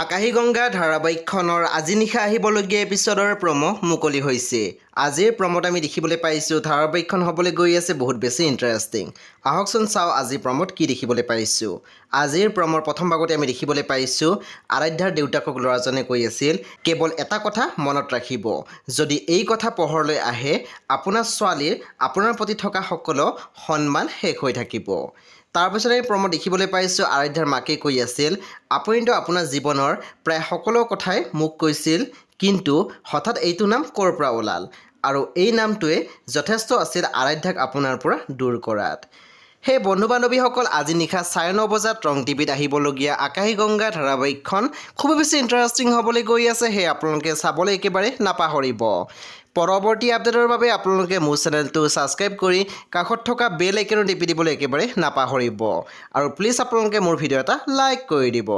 আকাশী গংগা ধাৰাবাহিকখনৰ আজি নিশা আহিবলগীয়া এপিছডৰ প্ৰমো মুকলি হৈছে। আজিৰ প্ৰমোত আমি দেখিবলৈ পাইছোঁ ধাৰাবাহিকখন হ'বলৈ গৈ আছে বহুত বেছি ইণ্টাৰেষ্টিং। আহকচোন চাওঁ আজি প্ৰমোত কি দেখিবলৈ পাইছোঁ। আজিৰ প্ৰমৰ প্ৰথম ভাগতে আমি দেখিবলৈ পাইছোঁ আৰাধ্যাৰ দেউতাকক ল'ৰাজনে কৈ আছিল কেৱল এটা কথা মনত ৰাখিব, যদি এই কথা পোহৰলৈ আহে আপোনাৰ ছোৱালীৰ আপোনাৰ প্ৰতি থকা সকলো সন্মান শেষ হৈ থাকিব। তাৰপিছত আমি প্ৰমোদ দেখিবলৈ পাইছোঁ আৰাধ্যাৰ মাকে কৈ আছিল আপুনিতো আপোনাৰ জীৱনৰ প্ৰায় সকলো কথাই মোক কৈছিল, কিন্তু হঠাৎ এইটো নাম ক'ৰ পৰা ওলাল, আৰু এই নামটোৱে যথেষ্ট আছিল আৰাধ্যাক আপোনাৰ পৰা দূৰ কৰাত। সেই বন্ধু বান্ধৱীসকল আজি নিশা 9:30 বজাত ৰং টিভিত আহিবলগীয়া আকাশী গংগা ধাৰাবাহিকখন খুবেই বেছি ইণ্টাৰেষ্টিং হ'বলৈ গৈ আছে। সেই আপোনালোকে চাবলৈ একেবাৰে নাপাহৰিব। পৰৱৰ্তী আপডেটৰ বাবে আপোনালোকে মোৰ চেনেলটো ছাবস্ক্ৰাইব কৰি কাষত থকা বেল আইকনটো টিপি দিবলৈ একেবাৰে নাপাহৰিব, আৰু প্লিজ আপোনালোকে মোৰ ভিডিঅ' এটা লাইক কৰি দিব।